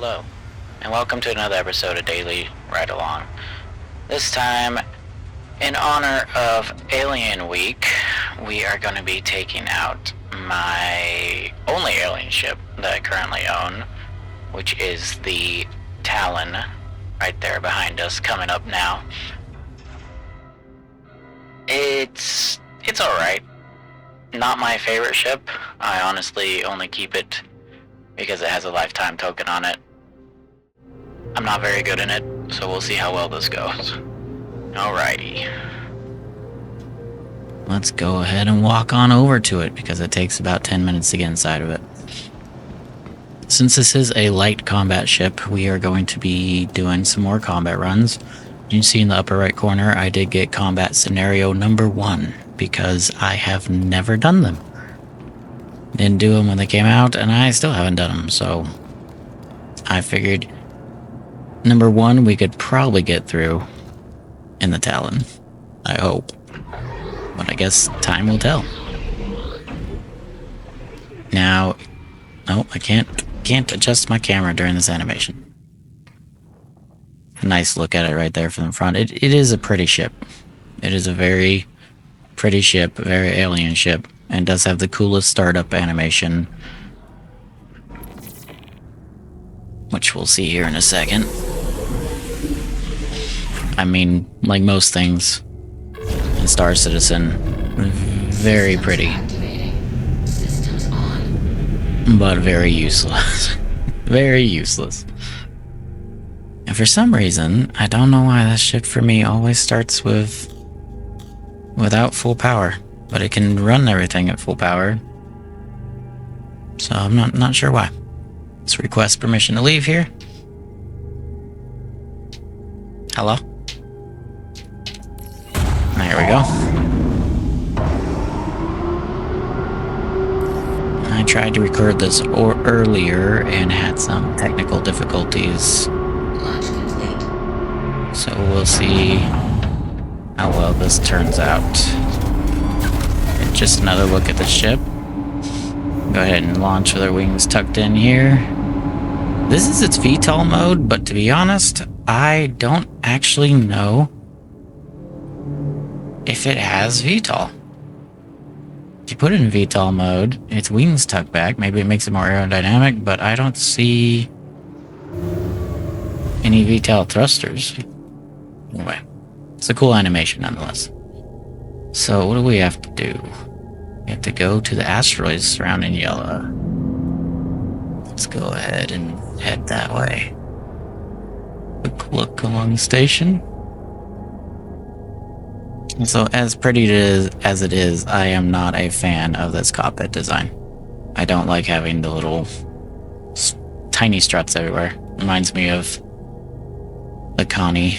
Hello, and welcome to another episode of Daily Ride Along. This time, in honor of Alien Week, we are going to be taking out my only alien ship that I currently own, which is the Talon, right there behind us, coming up now. It's alright. Not my favorite ship. I honestly only keep it because it has a lifetime token on it. I'm not very good in it, so we'll see how well this goes. Alrighty. Let's go ahead and walk on over to it because it takes about 10 minutes to get inside of it. Since this is a light combat ship, we are going to be doing some more combat runs. You see in the upper right corner, I did get combat scenario number 1 because I have never done them. Didn't do them when they came out, and I still haven't done them, so I figured number 1 we could probably get through in the Talon. I hope. But I guess time will tell. Now, no, I can't adjust my camera during this animation. A nice look at it right there from the front. It is a pretty ship. It is a very pretty ship, a very alien ship, and does have the coolest startup animation, which we'll see here in a second. I mean, like most things in Star Citizen, very pretty, but very useless. Very useless. And for some reason, I don't know why that ship for me always starts without full power, but it can run everything at full power. So I'm not sure why. Let's request permission to leave here. Hello? There we go. I tried to record this earlier and had some technical difficulties. So we'll see how well this turns out. And just another look at the ship. Go ahead and launch with our wings tucked in here. This is its VTOL mode, but to be honest, I don't actually know if it has VTOL. If you put it in VTOL mode, its wings tuck back. Maybe it makes it more aerodynamic, but I don't see any VTOL thrusters. Anyway, it's a cool animation nonetheless. So what do we have to do? We have to go to the asteroids surrounding Yella. Let's go ahead and head that way. Quick look along the station. So as pretty as it is, I am not a fan of this cockpit design. I don't like having the little tiny struts everywhere. Reminds me of the Connie.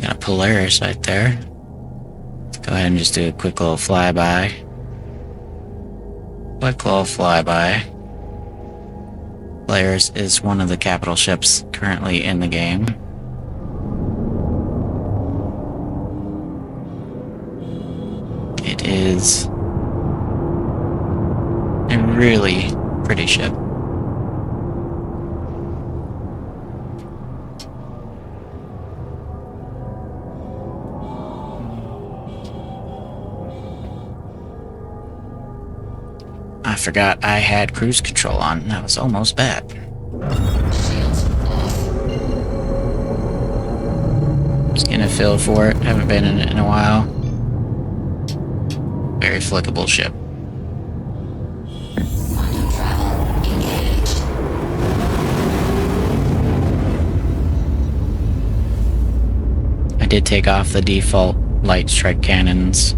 Got a Polaris right there. Let's go ahead and just do a quick little flyby. Polaris is one of the capital ships currently in the game. It is a really pretty ship. I forgot I had cruise control on. That was almost bad. Just getting a feel for it. Haven't been in it in a while. Very flickable ship. I did take off the default light strike cannons,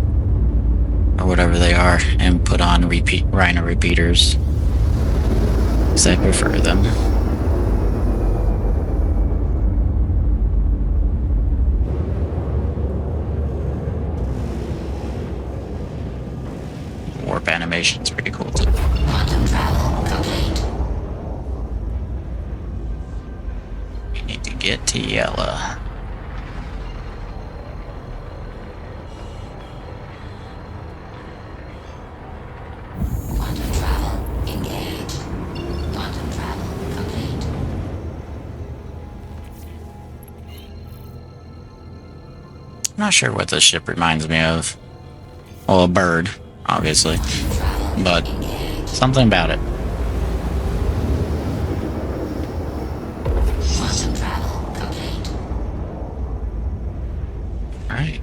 or whatever they are, and put on Rhino repeaters, because I prefer them. Warp animation's pretty cool too. Quantum travel complete. We need to get to Yella. Quantum travel engaged. Quantum travel Not sure what this ship reminds me of. Well, a bird, obviously, but something about it. Quantum travel complete. Alright.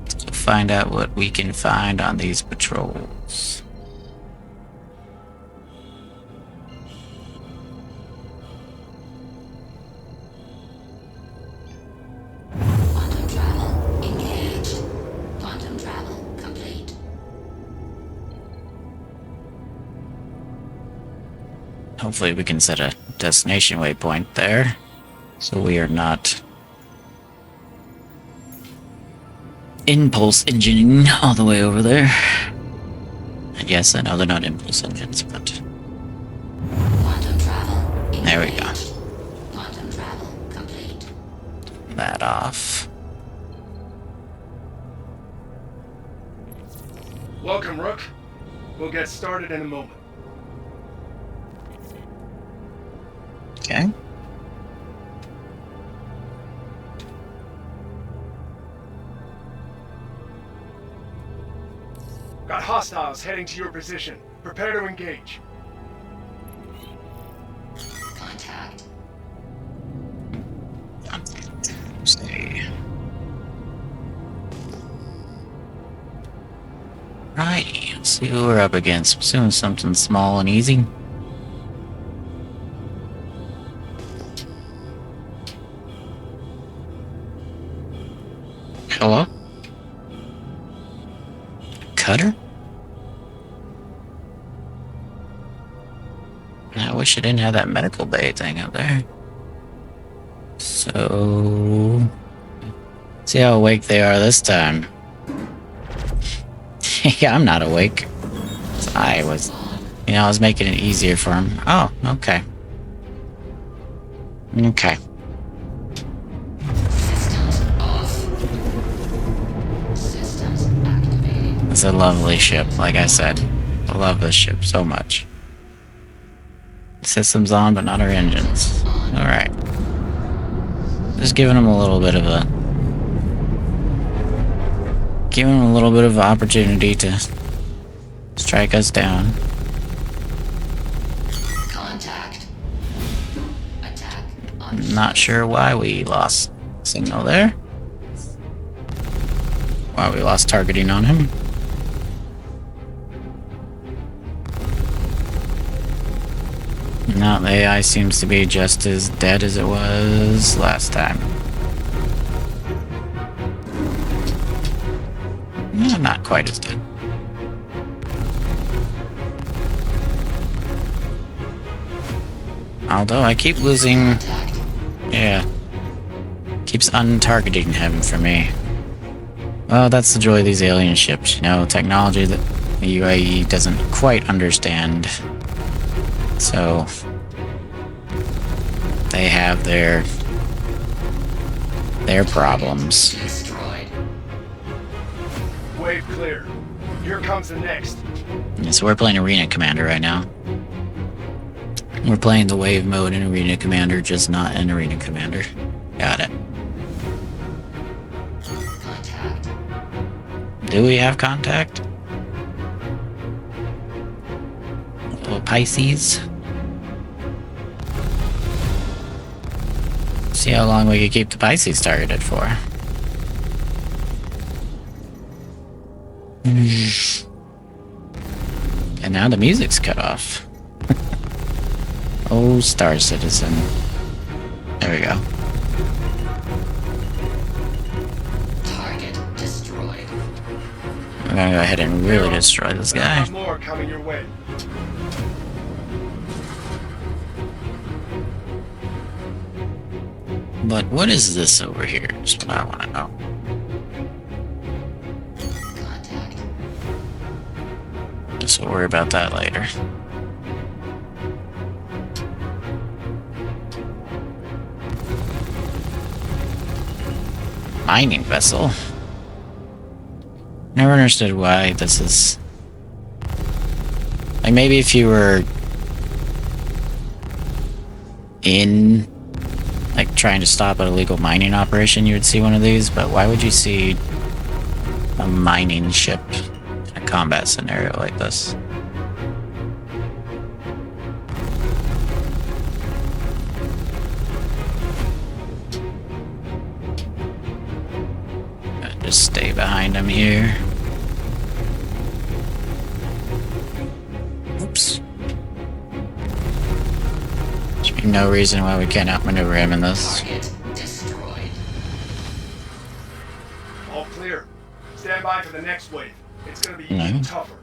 Let's go find out what we can find on these patrols. Quantum travel engaged. Quantum travel complete. Hopefully we can set a destination waypoint there, so we are not impulse engineering all the way over there. And yes, I know they're not impulse engines, but Quantum travel engaged. there we go. Quantum travel complete. That off. Welcome, Rook. We'll get started in a moment. Okay. Got hostiles heading to your position. Prepare to engage. Contact. Stay. Right, let's see who we're up against. Pursuing something small and easy. Hello? Cutter? I wish I didn't have that medical bay thing up there. So... see how awake they are this time. Yeah, I'm not awake. I was... I was making it easier for him. Oh, okay. Okay. Systems off. Systems activating. It's a lovely ship, like I said. I love this ship so much. Systems on, but not our engines. Alright. Just giving them a little bit of a... giving them a little bit of opportunity to strike us down. Contact. Attack on. Not sure why we lost signal there. Why we lost targeting on him. Now the AI seems to be just as dead as it was last time. Yeah, not quite as dead. Although I keep losing... Contact. yeah. Keeps untargeting him for me. Well, that's the joy of these alien ships, technology that the UAE doesn't quite understand. So... they have their problems. Destroyed. Wave clear. Here comes the next. Yeah, so we're playing Arena Commander right now. We're playing the wave mode in Arena Commander, just not in Arena Commander. Got it. Contact. Do we have contact? Little Pisces. See how long we can keep the Pisces targeted for. And now the music's cut off. Oh, Star Citizen. There we go. Target destroyed. I'm gonna go ahead and really destroy this guy. Got more coming your way. But what is this over here? Is what I want to know. Contact. Just we'll worry about that later. Mining vessel. Never understood why this is... like, maybe if you were in, like, trying to stop an illegal mining operation, you would see one of these, but why would you see a mining ship in a combat scenario like this? Just stay behind him here. Oops. There's no reason why we can't outmaneuver him in this. Target destroyed. All clear. Stand by for the next wave. It's gonna be even tougher.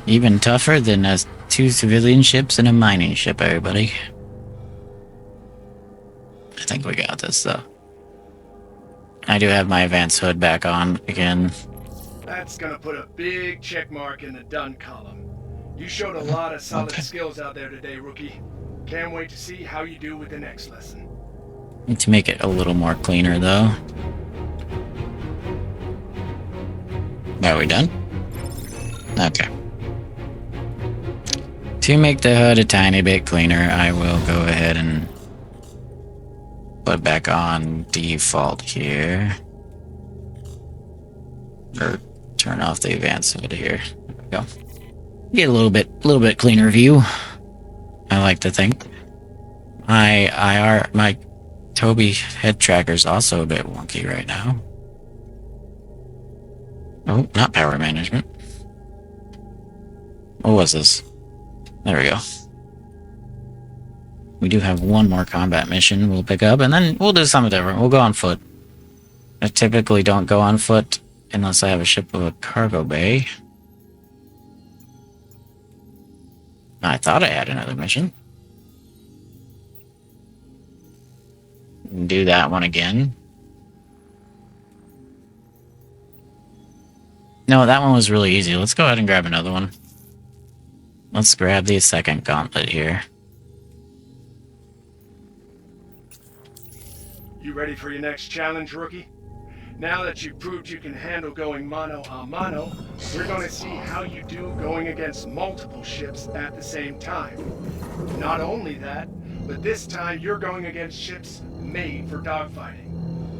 Even tougher than 2 civilian ships and a mining ship, everybody. I think we got this, though. I do have my advanced hood back on again. That's gonna put a big check mark in the done column. You showed a lot of solid skills out there today, rookie. Can't wait to see how you do with the next lesson. Need to make it a little more cleaner, though. Are we done? Okay. To make the hood a tiny bit cleaner, I will go ahead and put back on default here. Or turn off the advanced hood here. There we go. Get a little bit cleaner view. I like to think. My Toby head tracker's also a bit wonky right now. Oh, not power management. What was this? There we go. We do have one more combat mission we'll pick up, and then we'll do something different. We'll go on foot. I typically don't go on foot unless I have a ship with a cargo bay. I thought I had another mission. Do that one again. No, that one was really easy. Let's go ahead and grab another one. Let's grab the second gauntlet here. You ready for your next challenge, rookie? Now that you've proved you can handle going mano a mano, we're going to see how you do going against multiple ships at the same time. Not only that, but this time you're going against ships made for dogfighting.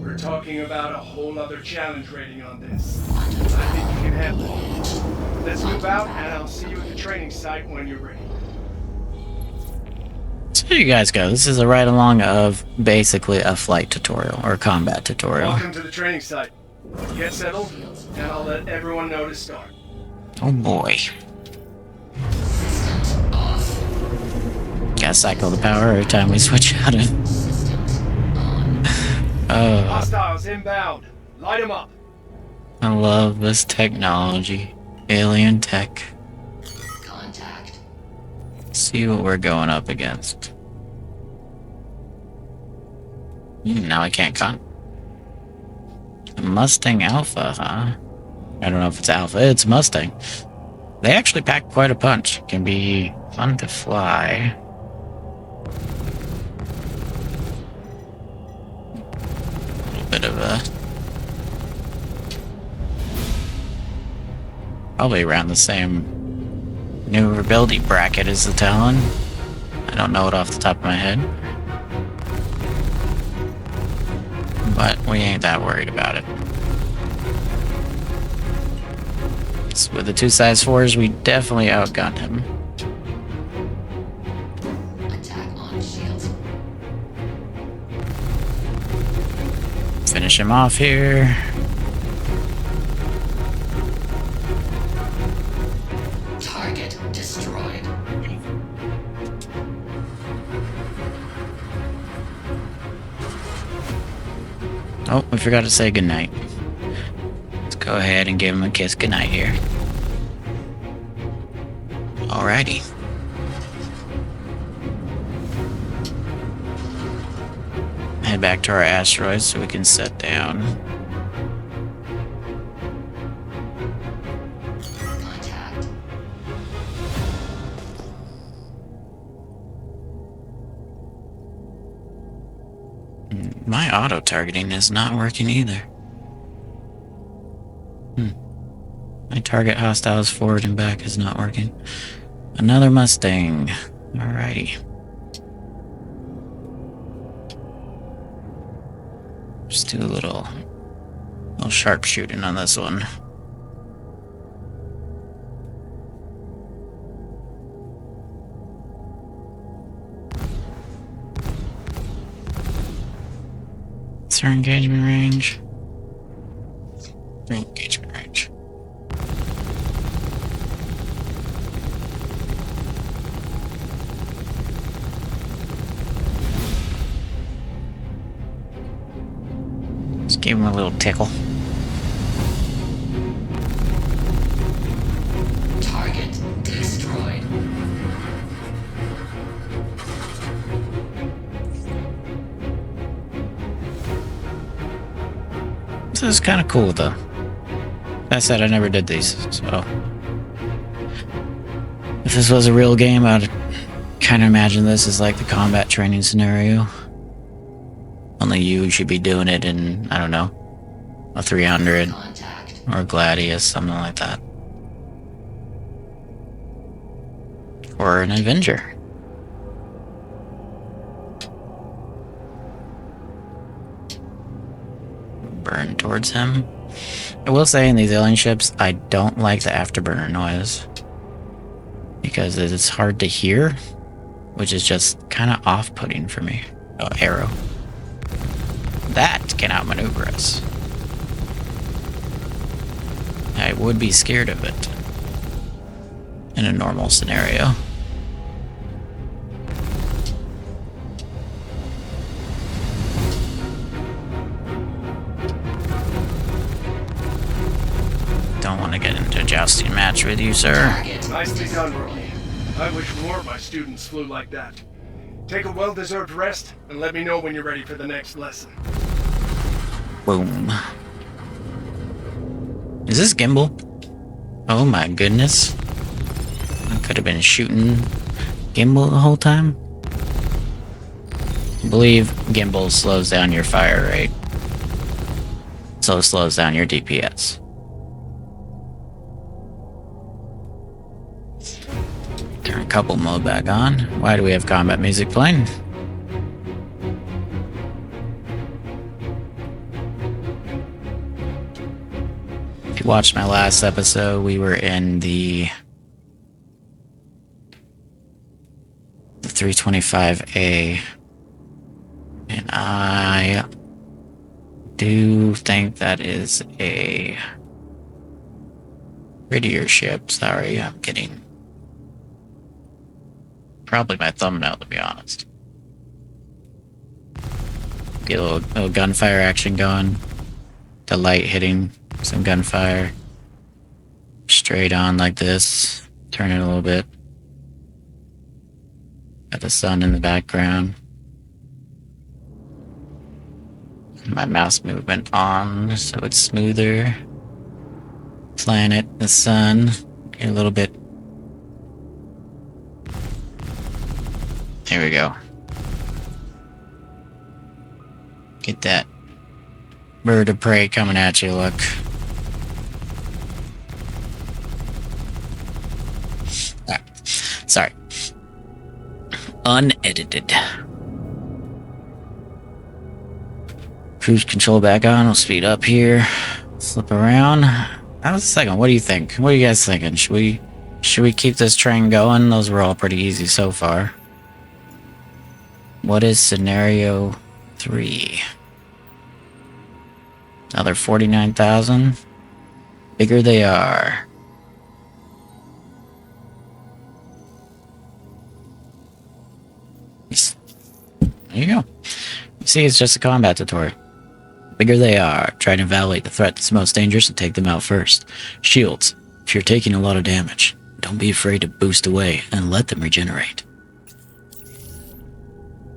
We're talking about a whole other challenge rating on this. I think you can handle it. Let's move out, and I'll see you at the training site when you're ready. So here you guys go. This is a ride along of basically a flight tutorial or a combat tutorial. Welcome to the training site. Get settled, and I'll let everyone know to start. Oh boy. Systems off. Gotta cycle the power every time we switch out of. Systems on. Oh, Hostiles inbound. Light them up. I love this technology. Alien tech. Contact. See what we're going up against. Now I can't Mustang Alpha, huh? I don't know if it's Alpha. It's Mustang. They actually pack quite a punch. Can be fun to fly. A little bit of a... Probably around the same maneuverability bracket as the Talon. I don't know it off the top of my head. But we ain't that worried about it. So with the 2 size 4s, we definitely outgunned him. Attack on shields. Finish him off here. Target destroyed. Oh, we forgot to say goodnight. Let's go ahead and give him a kiss goodnight here. Alrighty. Head back to our asteroid so we can set down. Contact. My auto-targeting is not working either. My target hostiles forward and back is not working. Another Mustang. Alrighty. Just do a little sharpshooting on this one. What's our engagement range? Engagement range. Just give him a little tickle. Target destroyed. This is kind of cool, though. That said, I never did these, so if this was a real game, I'd kind of imagine this as like the combat training scenario. Only you should be doing it in, I don't know, a 300 Contact. or a Gladius, something like that. Or an Avenger. Burn towards him. I will say in these alien ships, I don't like the afterburner noise. Because it's hard to hear, which is just kind of off-putting for me. Oh, arrow. That can outmaneuver us. I would be scared of it in a normal scenario. Don't want to get into a jousting match with you, sir. Target. Nicely done, rookie. I wish more of my students flew like that. Take a well-deserved rest, and let me know when you're ready for the next lesson. Boom. Is this gimbal? Oh my goodness. I could have been shooting gimbal the whole time. I believe gimbal slows down your fire rate. So it slows down your DPS. Turn couple mode back on. Why do we have combat music playing? If you watched my last episode, we were in the 325A. And I do think that is a prettier ship. Sorry, I'm getting probably my thumbnail, to be honest. Get a little gunfire action going. The light hitting some gunfire. Straight on like this. Turn it a little bit. Got the sun in the background. My mouse movement on so it's smoother. Planet, the sun. Get a little bit. There we go. Get that bird of prey coming at you, look. Ah, sorry. Unedited. Cruise control back on. We'll speed up here. Flip around. That was the second. What do you think? What are you guys thinking? Should we keep this train going? Those were all pretty easy so far. What is scenario 3? Another 49,000. Bigger they are. There you go. You see, it's just a combat tutorial. Bigger they are. Try to evaluate the threat that's most dangerous and take them out first. Shields. If you're taking a lot of damage, don't be afraid to boost away and let them regenerate.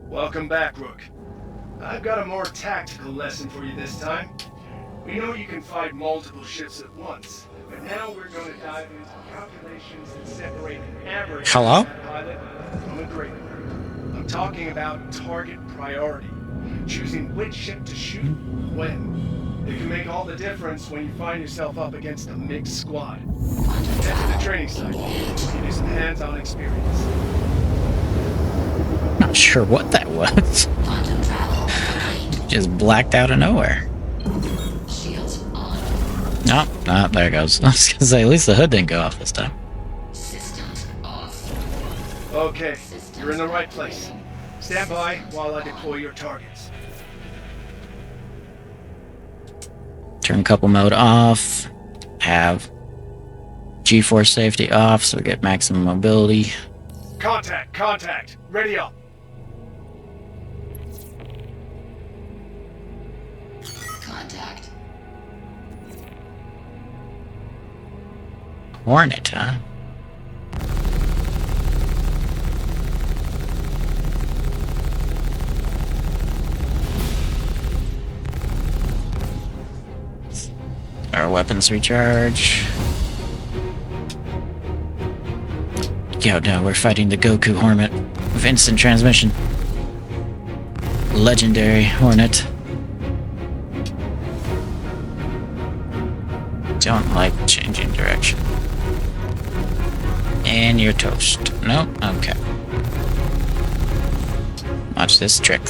Welcome back, Rook. I've got a more tactical lesson for you this time. We know you can fight multiple ships at once, but now we're going to dive into calculations that separate an average Hello? pilot from a great one. I'm talking about target priority, choosing which ship to shoot when. It can make all the difference when you find yourself up against a mixed squad. Head to the training site. We'll give you some hands-on experience. Not sure what that was. Quantum travel complete. Just blacked out of nowhere. Shields on. No, no, there it goes. I was gonna say, at least the hood didn't go off this time. Systems off. Okay, you're in the right place. Stand by while I deploy your targets. Turn couple mode off. Have G-force safety off so we get maximum mobility. Contact, contact. Ready up. Contact. Hornet, huh? Our weapons recharge. Yo, no, we're fighting the Goku Hornet with instant transmission. Legendary Hornet. Don't like changing direction. And you're toast. Nope, okay. Watch this trick.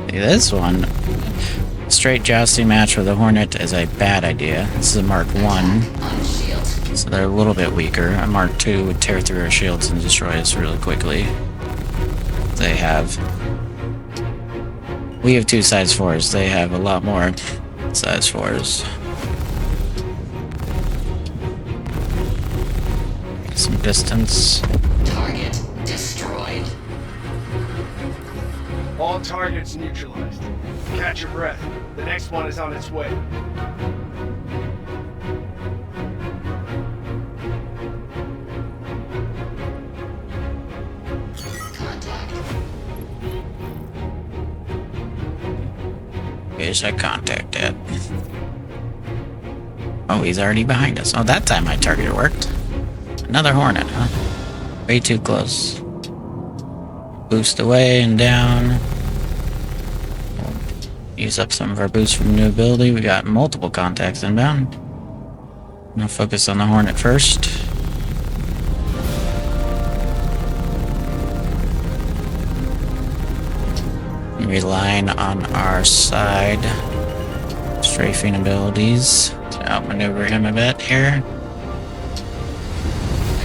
See, this one, straight jousting match with a Hornet is a bad idea. This is a Mark 1, On shield. so they're a little bit weaker. A Mark 2 would tear through our shields and destroy us really quickly. They have... We have 2 size 4s. They have a lot more size 4s. Some distance. Target destroyed. All targets neutralized. Catch your breath. The next one is on its way. Contact. Where's our contact at? Oh, he's already behind us. Oh, that time my target worked. Another Hornet, huh? Way too close. Boost away and down. Use up some of our boost from new ability. We got multiple contacts inbound. I'm gonna focus on the Hornet first. Relying on our side strafing abilities to outmaneuver him a bit here.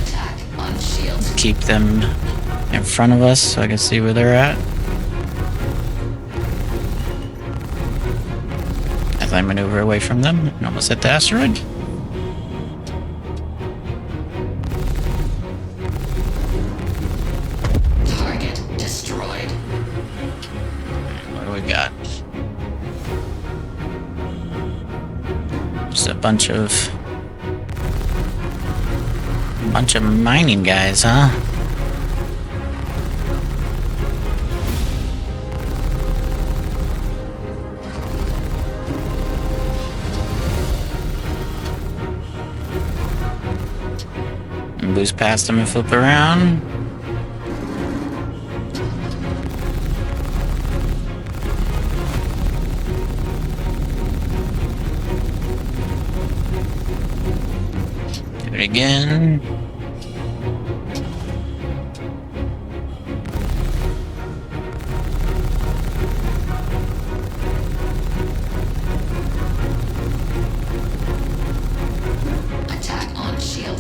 Attack on shield. Keep them in front of us so I can see where they're at. As I maneuver away from them and almost hit the asteroid. Target destroyed. What do we got? Just a bunch of mining guys, huh? And boost past them and flip around. Do it again. Attack on shield.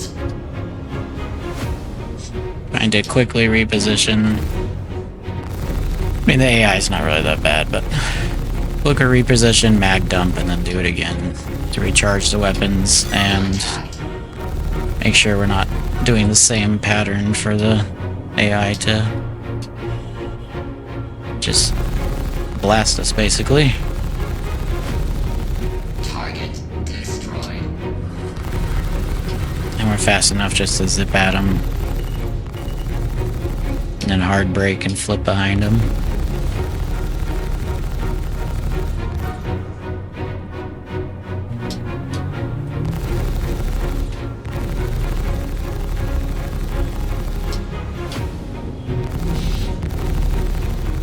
Trying to quickly reposition. I mean, the AI is not really that bad, but look at reposition, mag dump, and then do it again to recharge the weapons and make sure we're not doing the same pattern for the AI to just blast us, basically. Target destroyed. And we're fast enough just to zip at them. And then hard brake and flip behind them.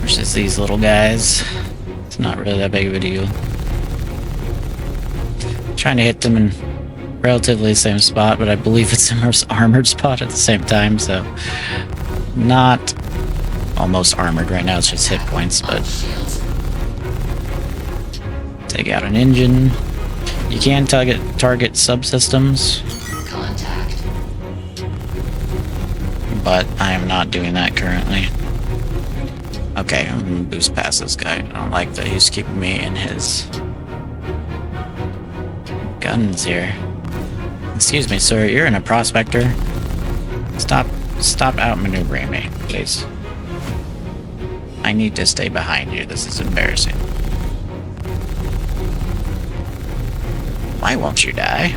Versus these little guys. It's not really that big of a deal. Trying to hit them in relatively the same spot, but I believe it's the most armored spot at the same time, so not almost armored right now. It's just hit points, On but shields. take out an engine. You can target subsystems, Contact. but I am not doing that currently. Okay, I'm gonna boost past this guy. I don't like that he's keeping me in his guns here. Excuse me, sir. You're in a prospector. Stop outmaneuvering me, please. I need to stay behind you. This is embarrassing. Why won't you die?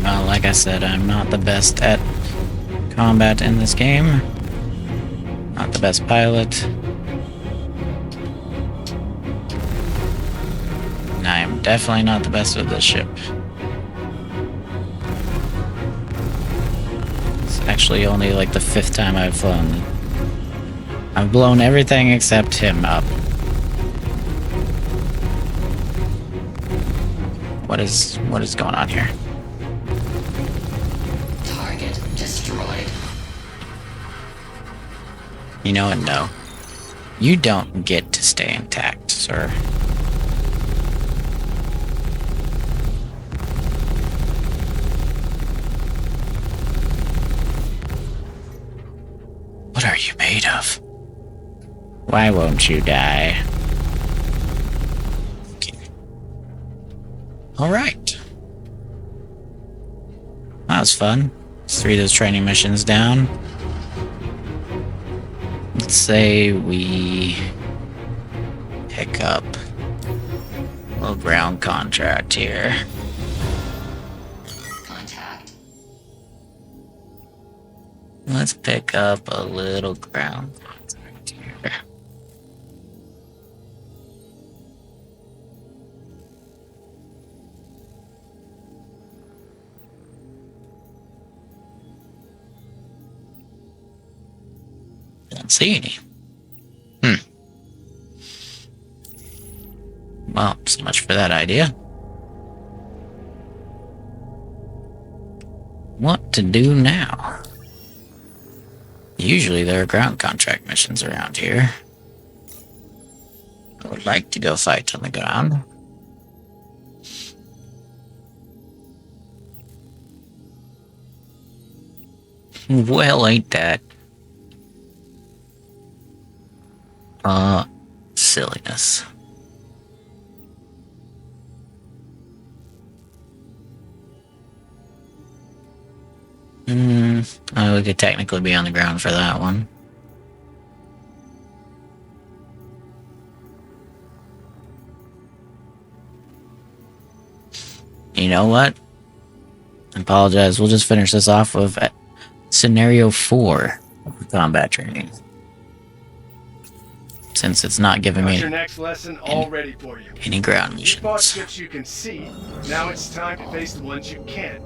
Well, like I said, I'm not the best at combat in this game. Not the best pilot. And I am definitely not the best with this ship. It's actually only like the 5th time I've flown. I've blown everything except him up. What is going on here? Target destroyed. You know what? No. You don't get to stay intact, sir. What are you made of? Why won't you die? Okay. Alright. That was fun. Let's 3 of those training missions down. Let's say we pick up a little ground contract here. Contact. Let's pick up a little ground contract here. Don't see any. Well, so much for that idea. What to do now? Usually there are ground contract missions around here. I would like to go fight on the ground. Well, ain't that silliness. We could technically be on the ground for that one. You know what? I apologize. We'll just finish this off with scenario 4 of combat training. Since it's not giving Got me your next lesson all ready for you. any ground You fought missions. ships you can see. Now it's time to face the ones you can't.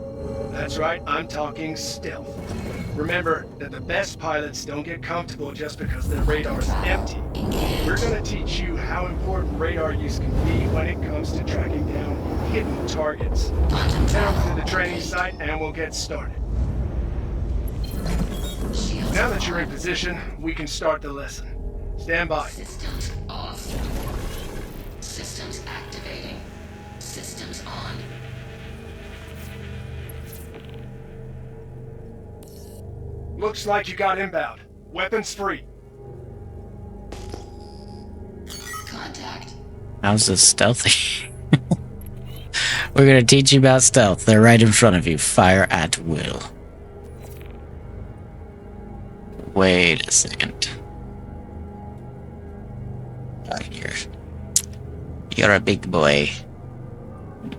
That's right, I'm talking stealth. Remember that the best pilots don't get comfortable just because their radar's empty. We're gonna teach you how important radar use can be when it comes to tracking down hidden targets. Head over to the training site and we'll get started. Shields Now that you're in position, we can start the lesson. Stand by. Systems off. Systems activating. Systems on. Looks like you got inbound. Weapons free. Contact. How's this stealthy? We're gonna teach you about stealth. They're right in front of you. Fire at will. Wait a second. You're a big boy.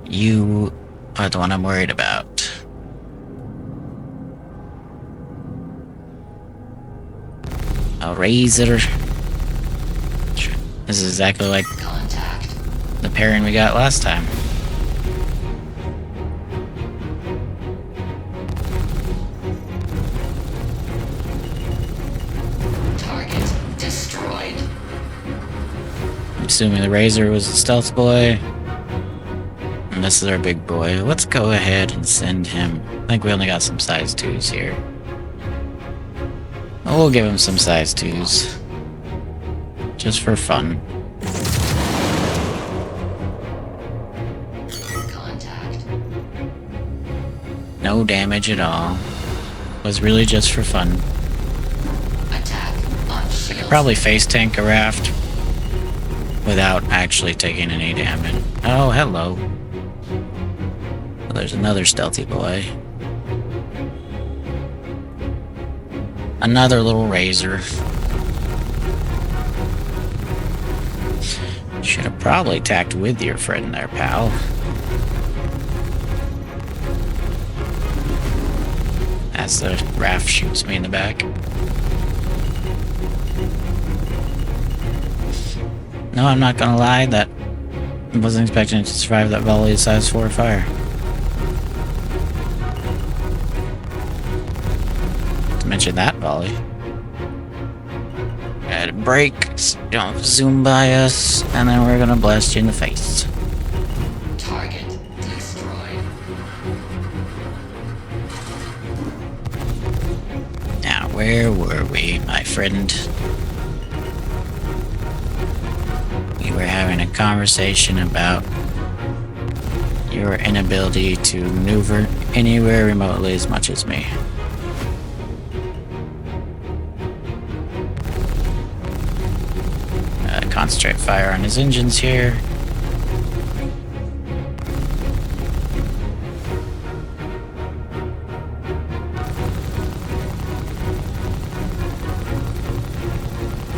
You are the one I'm worried about. A razor. This is exactly like Contact. the pairing we got last time. assuming the Razor was the stealth boy. And this is our big boy. Let's go ahead and send him. I think we only got some size 2s here. We'll give him some size 2s. Just for fun. Contact. No damage at all. Was really just for fun. Attack on shield. Probably face tank a raft without actually taking any damage. Oh, hello. Well, there's another stealthy boy. Another little Razor. Should have probably attacked with your friend there, pal. As the raft shoots me in the back. No, I'm not gonna lie, that I wasn't expecting it to survive that volley of size 4 fire. To mention that volley. Had a break, don't zoom by us, and then we're gonna blast you in the face. Target destroyed. Now, where were we, my friend? We were having a conversation about your inability to maneuver anywhere remotely as much as me. Concentrate fire on his engines here.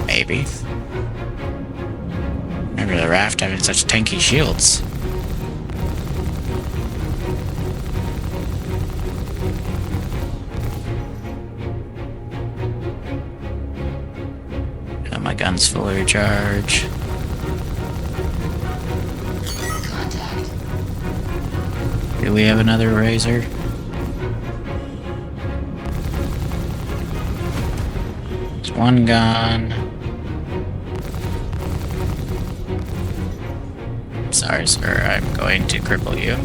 Maybe. Remember the raft having such tanky shields. My gun's fully recharged. Contact. Do we have another Razor? There's one gone. Sorry, sir. I'm going to cripple you.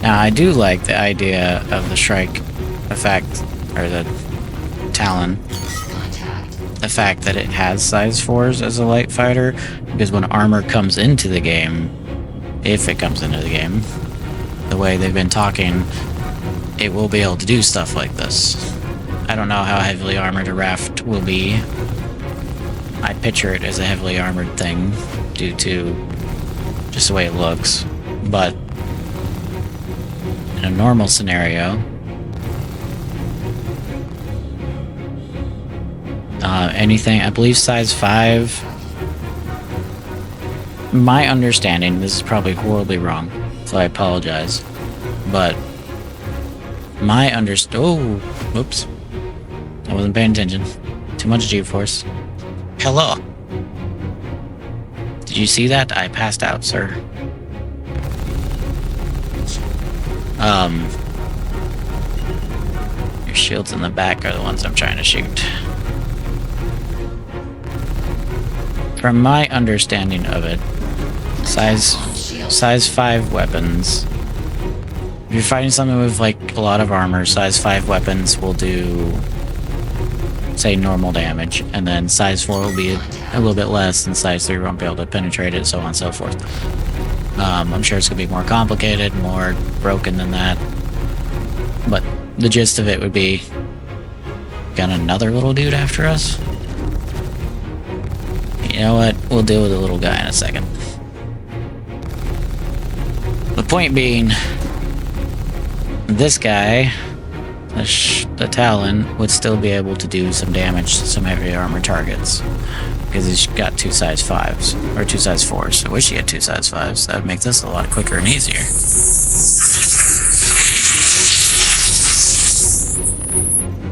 Now, I do like the idea of the Shrike effect, or the Talon. Contact. The fact that it has size 4s as a light fighter, because when armor comes into the game, if it comes into the game, the way they've been talking, it will be able to do stuff like this. I don't know how heavily armored a raft will be. I picture it as a heavily armored thing, due to just the way it looks, but in a normal scenario, anything, I believe size 5, my understanding, this is probably horribly wrong, so I apologize, but my oh, whoops, I wasn't paying attention, too much G-force. Hello, did you see that? I passed out, sir. Your shields in the back are the ones I'm trying to shoot. From my understanding of it, size 5 weapons. If you're fighting something with like a lot of armor, size 5 weapons will do, say, normal damage, and then size 4 will be a little bit less, and size 3 won't be able to penetrate it, so on and so forth. I'm sure it's going to be more complicated, more broken than that. But the gist of it would be, got another little dude after us? You know what? We'll deal with the little guy in a second. The point being, this guy, the Talon, would still be able to do some damage to some heavy armor targets. Because he's got 2 size 5s, or 2 size 4s. I wish he had 2 size 5s. That would make this a lot quicker and easier.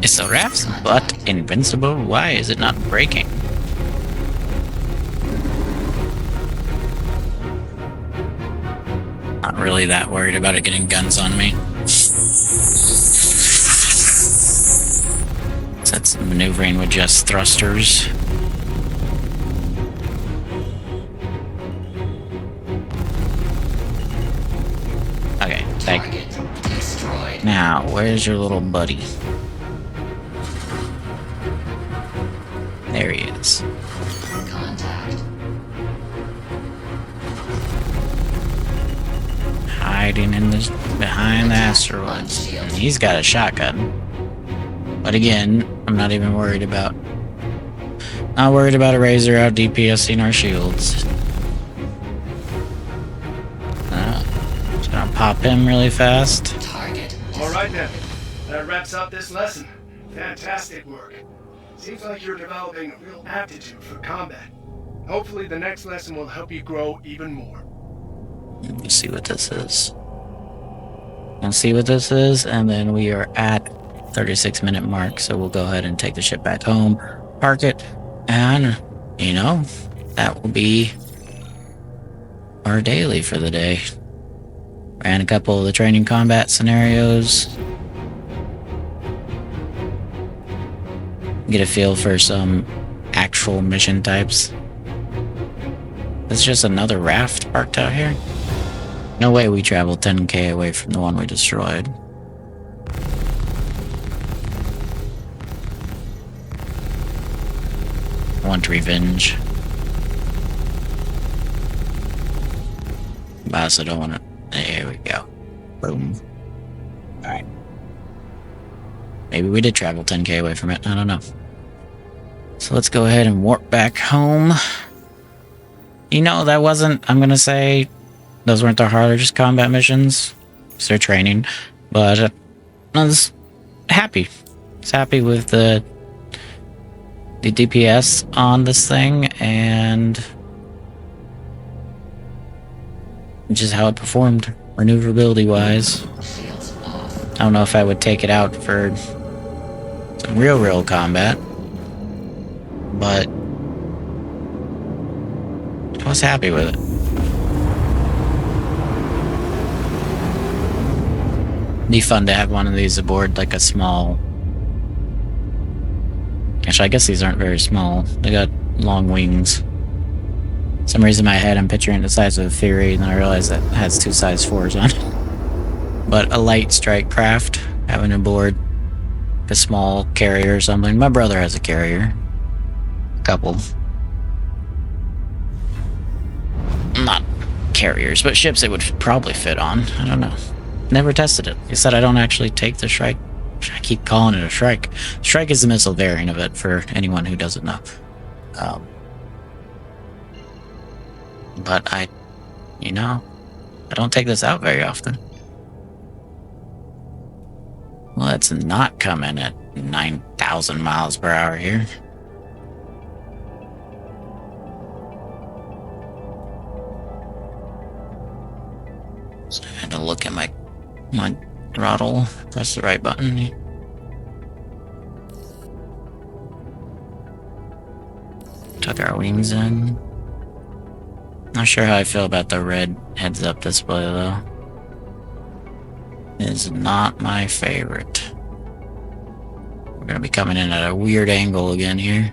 Is the raft's butt invincible? Why is it not breaking? Not really that worried about it getting guns on me. So that's maneuvering with just thrusters. Okay, thank you. Target destroyed. Now, where's your little buddy? There he is. Contact. Hiding in this behind the asteroids. And he's got a shotgun. But again, I'm not even worried about. Not worried about a razor out DPSing our shields. Just gonna pop him really fast. Target. Alright then, that wraps up this lesson. Fantastic work. Seems like you're developing a real aptitude for combat. Hopefully the next lesson will help you grow even more. Let's see what this is. Let's see what this is, and then we are at 36-minute mark, so we'll go ahead and take the ship back home, park it, and, you know, that will be our daily for the day. Ran a couple of the training combat scenarios. Get a feel for some actual mission types. It's just another raft parked out here. No way we traveled 10k away from the one we destroyed. I want revenge. But I also don't want to. There we go. Boom. Alright. Maybe we did travel 10k away from it. I don't know. So let's go ahead and warp back home. You know, that wasn't, I'm gonna say, those weren't the hardest combat missions. Because they're training. But I was happy. I was happy with the DPS on this thing and just how it performed maneuverability wise. Shields off. I don't know if I would take it out for some real combat, but I was happy with it. Be fun to have one of these aboard, like a small. Actually, I guess these aren't very small. They got long wings. For some reason in my head I'm picturing the size of a Fury, and then I realize that it has 2 size 4s on it. But a light strike craft, having aboard a small carrier or something. My brother has a carrier. A couple. Not carriers, but ships it would probably fit on. I don't know. Never tested it. He said I don't actually take the Shrike. I keep calling it a Shrike. Shrike is the missile variant of it, for anyone who doesn't know. But I don't take this out very often. Let's not come in at 9,000 miles per hour here. So I had to look at my throttle, press the right button. Tuck our wings in. Not sure how I feel about the red heads-up display though. It is not my favorite. We're gonna be coming in at a weird angle again here.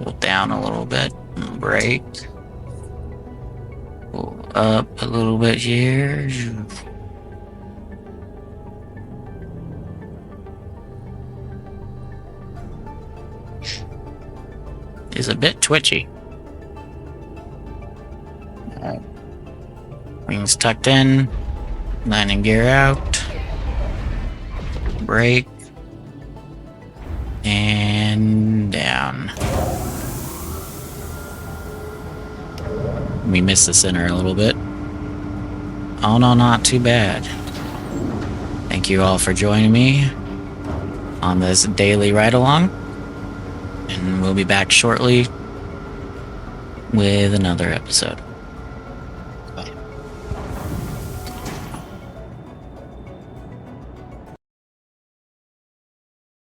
Pull down a little bit and brake. Pull up a little bit here. Is a bit twitchy. Alright. Wings tucked in. Landing gear out. Brake. And down. We missed the center a little bit. Oh no, not too bad. Thank you all for joining me on this daily ride-along. And we'll be back shortly with another episode. Bye.